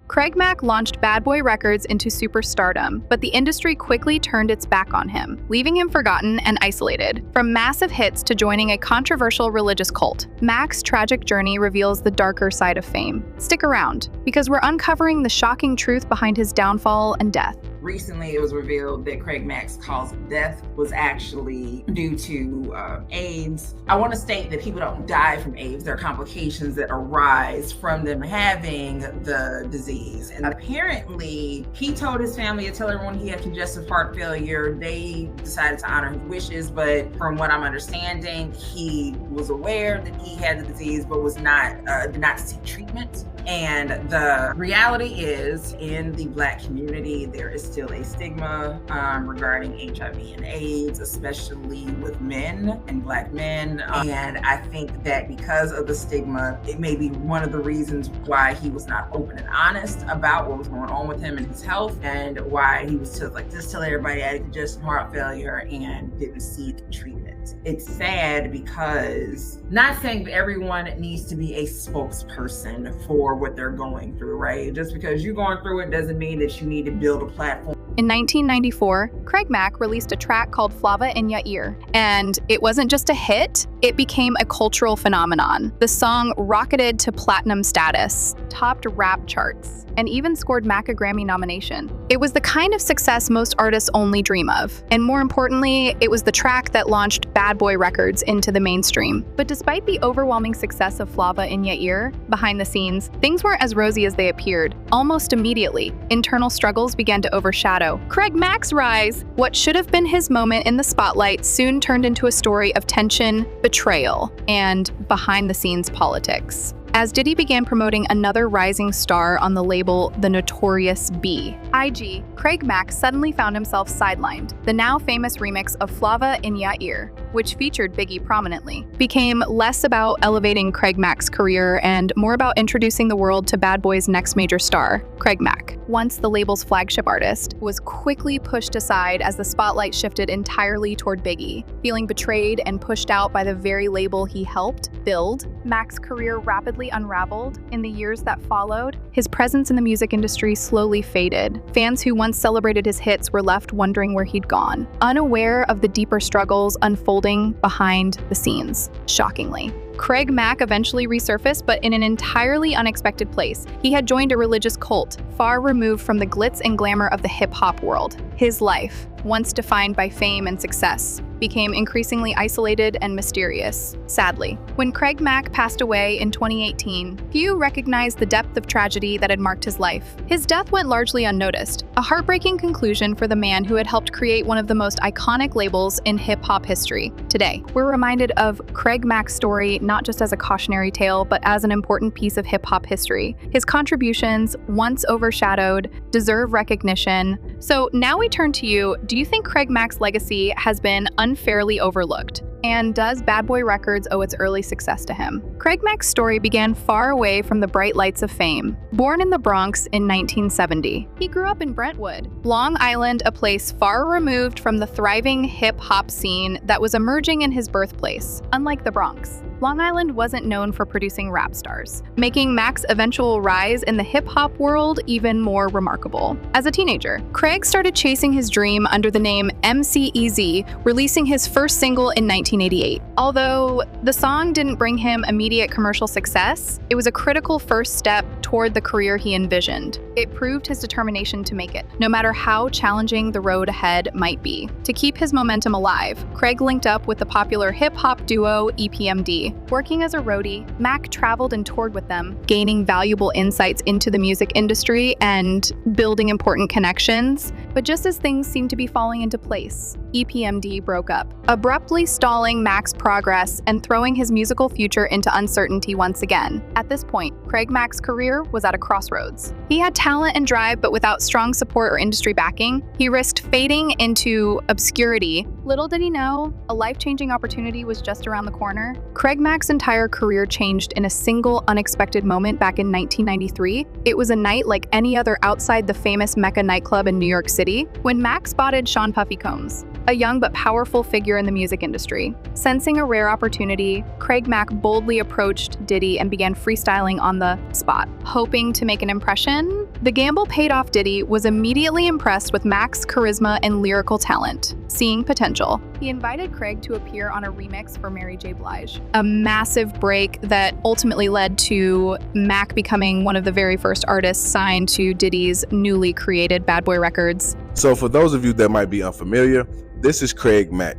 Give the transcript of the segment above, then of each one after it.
Craig Mack launched Bad Boy Records into superstardom, but the industry quickly turned its back on him, leaving him forgotten and isolated. From massive hits to joining a controversial religious cult, Mack's tragic journey reveals the darker side of fame. Stick around, because we're uncovering the shocking truth behind his downfall and death. Recently, it was revealed that Craig Mack's cause of death was actually due to AIDS. I want to state that people don't die from AIDS. There are complications that arise from them having the disease. And apparently, he told his family to tell everyone he had congestive heart failure. They decided to honor his wishes, but from what I'm understanding, he was aware that he had the disease, but did not seek treatment. And the reality is, in the Black community, there is still a stigma regarding HIV and AIDS, especially with men and Black men. And I think that because of the stigma, it may be one of the reasons why he was not open and honest about what was going on with him and his health, and why he was just tell everybody I had congestive heart failure and didn't seek treatment. It's sad because, not saying that everyone needs to be a spokesperson for what they're going through, right? Just because you're going through it doesn't mean that you need to build a platform. In 1994, Craig Mack released a track called Flava in Ya Ear, and it wasn't just a hit, it became a cultural phenomenon. The song rocketed to platinum status, topped rap charts, and even scored Mack a Grammy nomination. It was the kind of success most artists only dream of, and more importantly, it was the track that launched Bad Boy Records into the mainstream. But despite the overwhelming success of Flava in Ya Ear, behind the scenes, things weren't as rosy as they appeared. Almost immediately, internal struggles began to overshadow Craig Mack's rise. What should have been his moment in the spotlight soon turned into a story of tension, betrayal, and behind-the-scenes politics. As Diddy began promoting another rising star on the label The Notorious B.I.G., Craig Mack suddenly found himself sidelined. The now famous remix of Flava in Ya Ear, which featured Biggie prominently, became less about elevating Craig Mack's career and more about introducing the world to Bad Boy's next major star, Craig Mack. Once the label's flagship artist, was quickly pushed aside as the spotlight shifted entirely toward Biggie. Feeling betrayed and pushed out by the very label he helped build, Mack's career rapidly unraveled. In the years that followed, his presence in the music industry slowly faded. Fans who once celebrated his hits were left wondering where he'd gone, unaware of the deeper struggles unfolding behind the scenes. Shockingly, Craig Mack eventually resurfaced, but in an entirely unexpected place. He had joined a religious cult, far removed from the glitz and glamour of the hip-hop world. His life, once defined by fame and success, became increasingly isolated and mysterious. Sadly, when Craig Mack passed away in 2018, few recognized the depth of tragedy that had marked his life. His death went largely unnoticed, a heartbreaking conclusion for the man who had helped create one of the most iconic labels in hip-hop history. Today, we're reminded of Craig Mack's story not just as a cautionary tale, but as an important piece of hip-hop history. His contributions, once overshadowed, deserve recognition. So now we turn to you. Do you think Craig Mack's legacy has been unfairly overlooked? And does Bad Boy Records owe its early success to him? Craig Mack's story began far away from the bright lights of fame. Born in the Bronx in 1970, he grew up in Brentwood, Long Island, a place far removed from the thriving hip-hop scene that was emerging in his birthplace. Unlike the Bronx, Long Island wasn't known for producing rap stars, making Mack's eventual rise in the hip-hop world even more remarkable. As a teenager, Craig started chasing his dream under the name MC-EZ, releasing his first single in 1988. Although the song didn't bring him immediate commercial success, it was a critical first step toward the career he envisioned. It proved his determination to make it, no matter how challenging the road ahead might be. To keep his momentum alive, Craig linked up with the popular hip-hop duo EPMD. Working as a roadie, Mack traveled and toured with them, gaining valuable insights into the music industry and building important connections. But just as things seemed to be falling into place, EPMD broke up, abruptly stalling Mack's progress and throwing his musical future into uncertainty once again. At this point, Craig Mack's career was at a crossroads. He had talent and drive, but without strong support or industry backing, he risked fading into obscurity. Little did he know, a life-changing opportunity was just around the corner. Craig Mack's entire career changed in a single unexpected moment back in 1993. It was a night like any other outside the famous Mecca nightclub in New York City, when Mack spotted Sean Puffy Combs, a young but powerful figure in the music industry. Sensing a rare opportunity, Craig Mack boldly approached Diddy and began freestyling on the spot. Hoping to make an impression, The gamble paid off. Diddy was immediately impressed with Mack's charisma and lyrical talent, seeing potential. He invited Craig to appear on a remix for Mary J. Blige, a massive break that ultimately led to Mack becoming one of the very first artists signed to Diddy's newly created Bad Boy Records. So for those of you that might be unfamiliar, this is Craig Mack.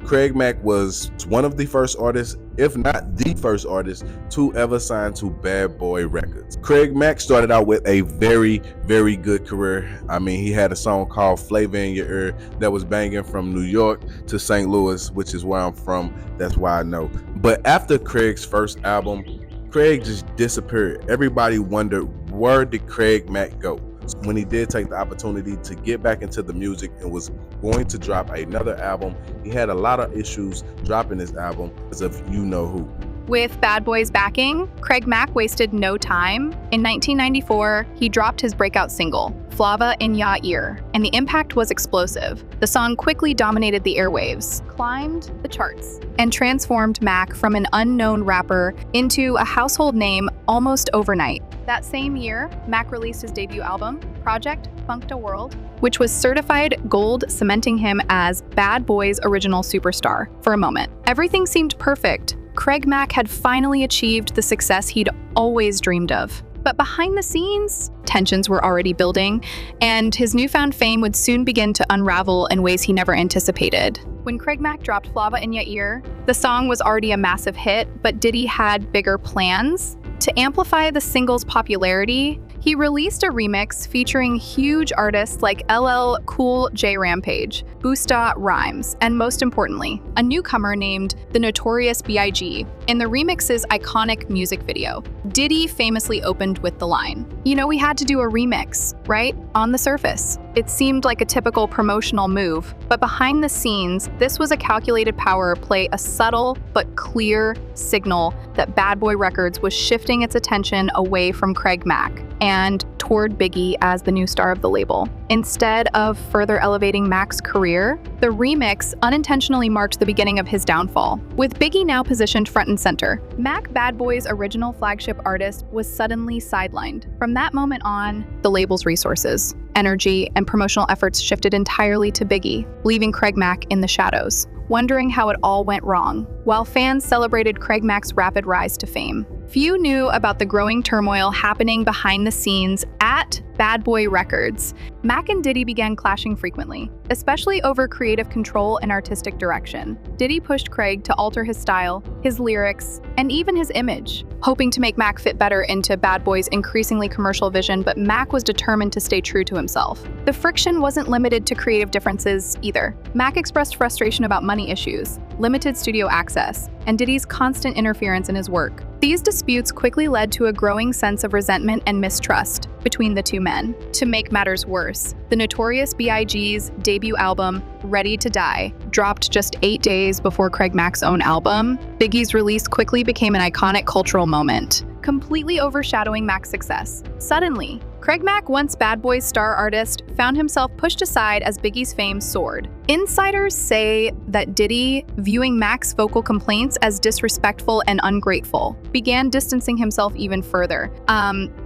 Craig Mack was one of the first artists, if not the first artist, to ever sign to Bad Boy Records. Craig Mack started out with a very, very good career. I mean, he had a song called Flavor in Your Ear that was banging from New York to St. Louis, which is where I'm from. That's why I know. But after Craig's first album, Craig just disappeared. Everybody wondered, where did Craig Mack go? When he did take the opportunity to get back into the music and was going to drop another album, he had a lot of issues dropping his album because of you know who. With Bad Boy's backing, Craig Mack wasted no time. In 1994, he dropped his breakout single, Flava in Ya Ear, and the impact was explosive. The song quickly dominated the airwaves, climbed the charts, and transformed Mack from an unknown rapper into a household name almost overnight. That same year, Mack released his debut album, Project Funked World, which was certified gold, cementing him as Bad Boy's original superstar. For a moment, everything seemed perfect. Craig Mack had finally achieved the success he'd always dreamed of. But behind the scenes, tensions were already building, and his newfound fame would soon begin to unravel in ways he never anticipated. When Craig Mack dropped Flava in Ya Ear, the song was already a massive hit, but Diddy had bigger plans. To amplify the single's popularity, he released a remix featuring huge artists like LL Cool J Rampage, Busta Rhymes, and most importantly, a newcomer named the Notorious B.I.G. In the remix's iconic music video, Diddy famously opened with the line, "You know we had to do a remix, right?" On the surface, it seemed like a typical promotional move, but behind the scenes, this was a calculated power play, a subtle but clear signal that Bad Boy Records was shifting its attention away from Craig Mack and toward Biggie as the new star of the label. Instead of further elevating Mack's career, the remix unintentionally marked the beginning of his downfall. With Biggie now positioned front and center, Mack, Bad Boy's original flagship artist, was suddenly sidelined. From that moment on, the label's resources, energy, and promotional efforts shifted entirely to Biggie, leaving Craig Mack in the shadows, wondering how it all went wrong, while fans celebrated Craig Mack's rapid rise to fame. Few knew about the growing turmoil happening behind the scenes at Bad Boy Records. Mack and Diddy began clashing frequently, especially over creative control and artistic direction. Diddy pushed Craig to alter his style, his lyrics, and even his image, hoping to make Mack fit better into Bad Boy's increasingly commercial vision, but Mack was determined to stay true to himself. The friction wasn't limited to creative differences either. Mack expressed frustration about money issues, limited studio access, and Diddy's constant interference in his work. These disputes quickly led to a growing sense of resentment and mistrust between the two men. To make matters worse, the Notorious B.I.G.'s debut album, Ready to Die, dropped just 8 days before Craig Mack's own album. Biggie's release quickly became an iconic cultural moment, completely overshadowing Mack's success. Suddenly, Craig Mack, once Bad Boy's star artist, found himself pushed aside as Biggie's fame soared. Insiders say that Diddy, viewing Mack's vocal complaints as disrespectful and ungrateful, began distancing himself even further.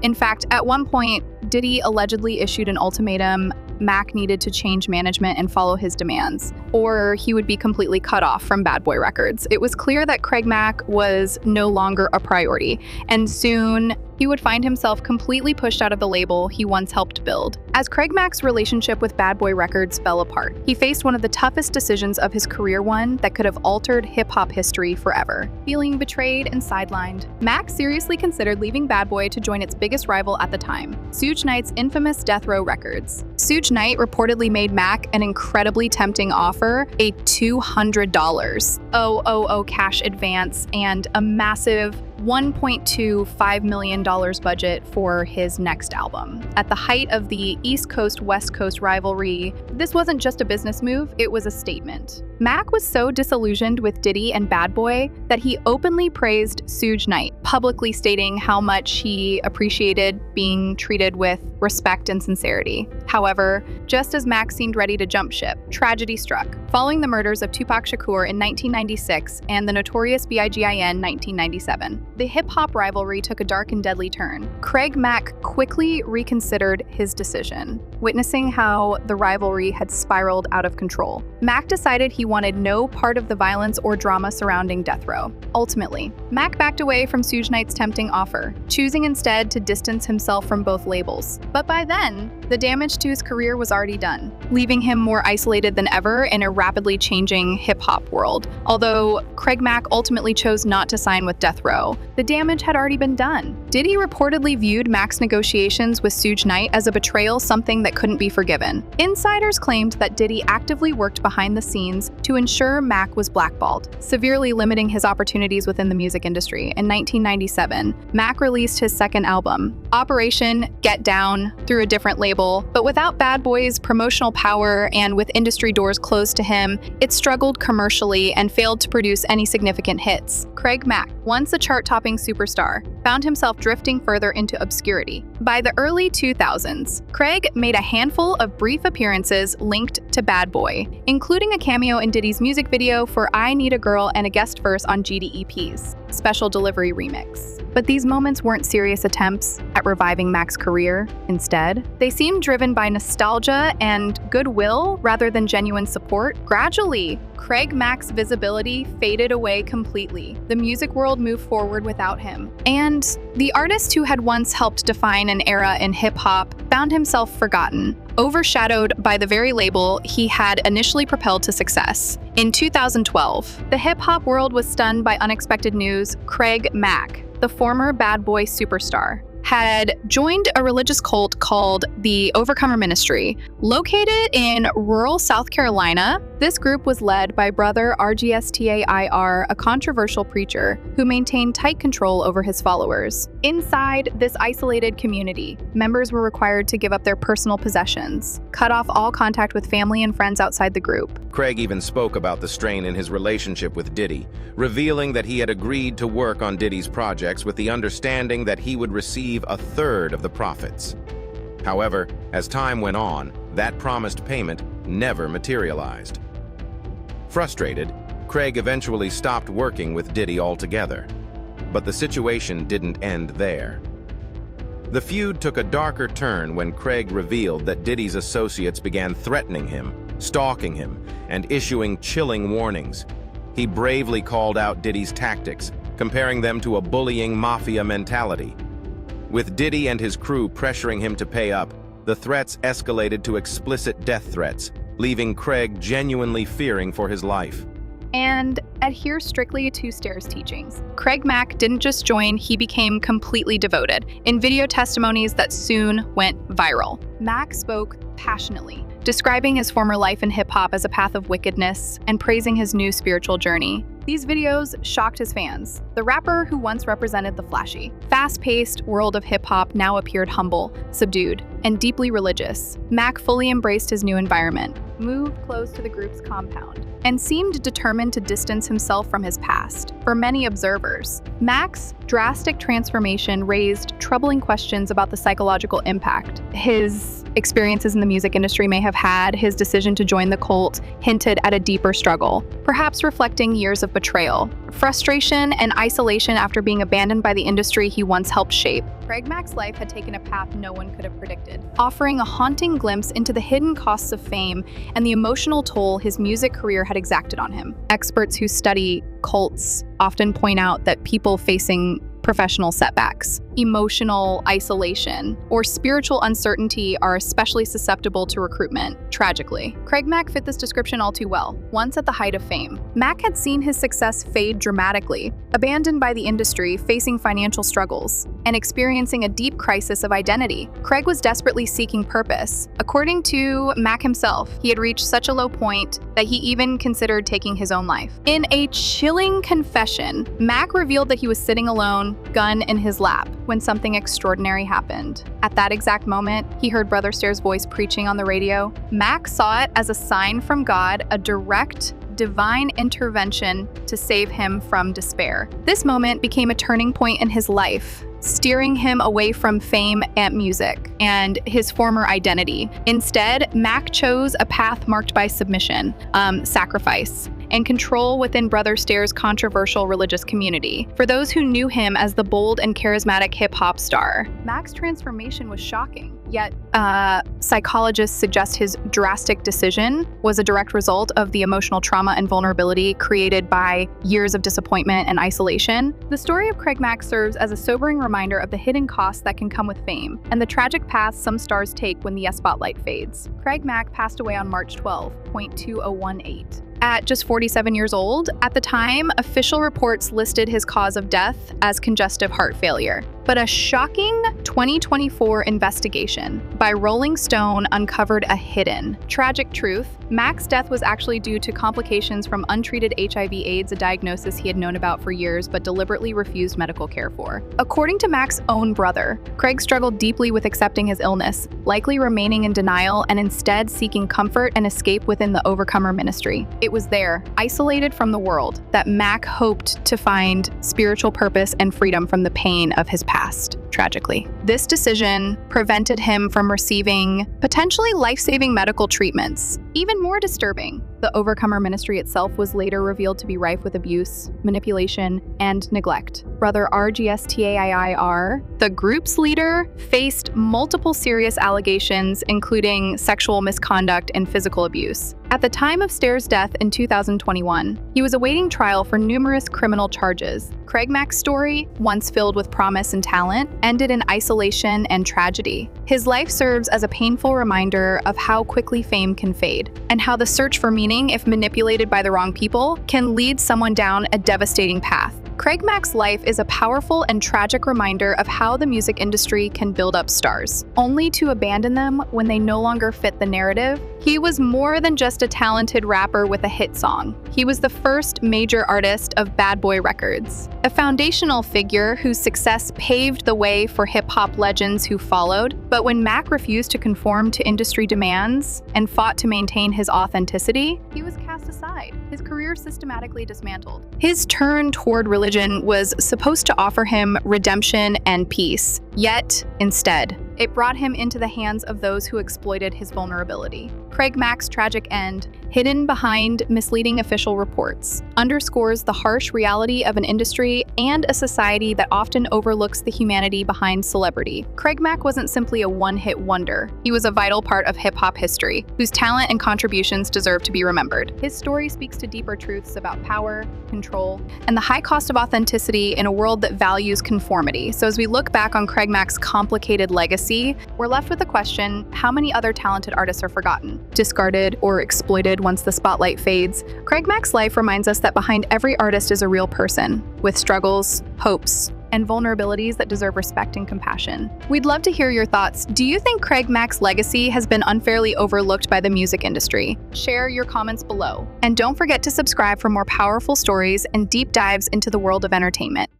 In fact, at one point, Diddy allegedly issued an ultimatum. Mack needed to change management and follow his demands, or he would be completely cut off from Bad Boy Records. It was clear that Craig Mack was no longer a priority, and soon he would find himself completely pushed out of the label he once helped build. As Craig Mack's relationship with Bad Boy Records fell apart, he faced one of the toughest decisions of his career, one that could have altered hip-hop history forever. Feeling betrayed and sidelined, Mack seriously considered leaving Bad Boy to join its biggest rival at the time, Suge Knight's infamous Death Row Records. Suge Knight reportedly made Mack an incredibly tempting offer, a $200 cash advance, and a massive $1.25 million budget for his next album. At the height of the East Coast-West Coast rivalry, this wasn't just a business move, it was a statement. Mack was so disillusioned with Diddy and Bad Boy that he openly praised Suge Knight, publicly stating how much he appreciated being treated with respect and sincerity. However, just as Mack seemed ready to jump ship, tragedy struck, following the murders of Tupac Shakur in 1996 and the Notorious B.I.G.I.N. 1997. the hip-hop rivalry took a dark and deadly turn. Craig Mack quickly reconsidered his decision, witnessing how the rivalry had spiraled out of control. Mack decided he wanted no part of the violence or drama surrounding Death Row. Ultimately, Mack backed away from Suge Knight's tempting offer, choosing instead to distance himself from both labels. But by then, the damage to his career was already done, leaving him more isolated than ever in a rapidly changing hip-hop world. Although Craig Mack ultimately chose not to sign with Death Row, the damage had already been done. Diddy reportedly viewed Mack's negotiations with Suge Knight as a betrayal, something that couldn't be forgiven. Insiders claimed that Diddy actively worked behind the scenes to ensure Mack was blackballed, severely limiting his opportunities within the music industry. In 1997, Mack released his second album, Operation Get Down, through a different label, but without Bad Boy's promotional power and with industry doors closed to him, it struggled commercially and failed to produce any significant hits. Craig Mack, once a chart-topping superstar, found himself drifting further into obscurity. By the early 2000s, Craig made a handful of brief appearances linked to Bad Boy, including a cameo in Diddy's music video for I Need a Girl and a guest verse on GDEP's Special Delivery remix. But these moments weren't serious attempts at reviving Mack's career. Instead, they seemed driven by nostalgia and goodwill rather than genuine support. Gradually, Craig Mack's visibility faded away completely. The music world moved forward without him. And the artist who had once helped define an era in hip-hop found himself forgotten, overshadowed by the very label he had initially propelled to success. In 2012, the hip-hop world was stunned by unexpected news. Craig Mack, the former Bad Boy superstar, had joined a religious cult called the Overcomer Ministry, located in rural South Carolina. This group was led by brother RGSTAIR, a controversial preacher who maintained tight control over his followers. Inside this isolated community, members were required to give up their personal possessions, cut off all contact with family and friends outside the group. Craig even spoke about the strain in his relationship with Diddy, revealing that he had agreed to work on Diddy's projects with the understanding that he would receive a third of the profits. However, as time went on, that promised payment never materialized. Frustrated, Craig eventually stopped working with Diddy altogether. But the situation didn't end there. The feud took a darker turn when Craig revealed that Diddy's associates began threatening him, stalking him, and issuing chilling warnings. He bravely called out Diddy's tactics, comparing them to a bullying mafia mentality. With Diddy and his crew pressuring him to pay up, the threats escalated to explicit death threats, leaving Craig genuinely fearing for his life. And adhere strictly to Stairs' teachings. Craig Mack didn't just join, he became completely devoted. In video testimonies that soon went viral, Mack spoke passionately, describing his former life in hip-hop as a path of wickedness and praising his new spiritual journey. These videos shocked his fans. The rapper who once represented the flashy, fast-paced world of hip-hop now appeared humble, subdued, and deeply religious. Mack fully embraced his new environment, moved close to the group's compound, and seemed determined to distance himself from his past. For many observers, Mack's drastic transformation raised troubling questions about the psychological impact his experiences in the music industry may have had. His decision to join the cult hinted at a deeper struggle, perhaps reflecting years of betrayal, frustration, and isolation after being abandoned by the industry he once helped shape. Craig Mack's life had taken a path no one could have predicted, offering a haunting glimpse into the hidden costs of fame and the emotional toll his music career had exacted on him. Experts who study cults often point out that people facing professional setbacks, emotional isolation, or spiritual uncertainty are especially susceptible to recruitment, tragically. Craig Mack fit this description all too well. Once at the height of fame, Mack had seen his success fade dramatically, abandoned by the industry, facing financial struggles, and experiencing a deep crisis of identity. Craig was desperately seeking purpose. According to Mack himself, he had reached such a low point that he even considered taking his own life. In a chilling confession, Mack revealed that he was sitting alone, gun in his lap, when something extraordinary happened. At that exact moment, he heard Brother Stairs' voice preaching on the radio. Mack saw it as a sign from God, a direct, divine intervention to save him from despair. This moment became a turning point in his life, steering him away from fame and music and his former identity. Instead, Mack chose a path marked by submission, sacrifice, and control within Brother Stair's controversial religious community. For those who knew him as the bold and charismatic hip-hop star, Mack's transformation was shocking. Yet, psychologists suggest his drastic decision was a direct result of the emotional trauma and vulnerability created by years of disappointment and isolation. The story of Craig Mack serves as a sobering reminder of the hidden costs that can come with fame and the tragic paths some stars take when the spotlight fades. Craig Mack passed away on March 12, 2018. At just 47 years old, at the time, official reports listed his cause of death as congestive heart failure. But a shocking 2024 investigation by Rolling Stone uncovered a hidden, tragic truth. Mack's death was actually due to complications from untreated HIV/AIDS, a diagnosis he had known about for years but deliberately refused medical care for. According to Mack's own brother, Craig struggled deeply with accepting his illness, likely remaining in denial and instead seeking comfort and escape within the Overcomer ministry. It was there, isolated from the world, that Mack hoped to find spiritual purpose and freedom from the pain of his past, tragically. This decision prevented him from receiving potentially life-saving medical treatments. Even more disturbing, the Overcomer ministry itself was later revealed to be rife with abuse, manipulation, and neglect. Brother RGSTAIIR, the group's leader, faced multiple serious allegations, including sexual misconduct and physical abuse. At the time of Stair's death in 2021, he was awaiting trial for numerous criminal charges. Craig Mack's story, once filled with promise and talent, ended in isolation and tragedy. His life serves as a painful reminder of how quickly fame can fade, and how the search for meaning, if manipulated by the wrong people, can lead someone down a devastating path. Craig Mack's life is a powerful and tragic reminder of how the music industry can build up stars, only to abandon them when they no longer fit the narrative. He was more than just a talented rapper with a hit song. He was the first major artist of Bad Boy Records, a foundational figure whose success paved the way for hip-hop legends who followed. But when Mack refused to conform to industry demands and fought to maintain his authenticity, he was cast aside, his career systematically dismantled. His turn toward religion was supposed to offer him redemption and peace, yet instead, it brought him into the hands of those who exploited his vulnerability. Craig Mack's tragic end, hidden behind misleading official reports, underscores the harsh reality of an industry and a society that often overlooks the humanity behind celebrity. Craig Mack wasn't simply a one-hit wonder. He was a vital part of hip-hop history, whose talent and contributions deserve to be remembered. His story speaks to deeper truths about power, control, and the high cost of authenticity in a world that values conformity. So as we look back on Craig Mack's complicated legacy, we're left with the question, how many other talented artists are forgotten, discarded, or exploited once the spotlight fades? Craig Mack's life reminds us that behind every artist is a real person, with struggles, hopes, and vulnerabilities that deserve respect and compassion. We'd love to hear your thoughts. Do you think Craig Mack's legacy has been unfairly overlooked by the music industry? Share your comments below. And don't forget to subscribe for more powerful stories and deep dives into the world of entertainment.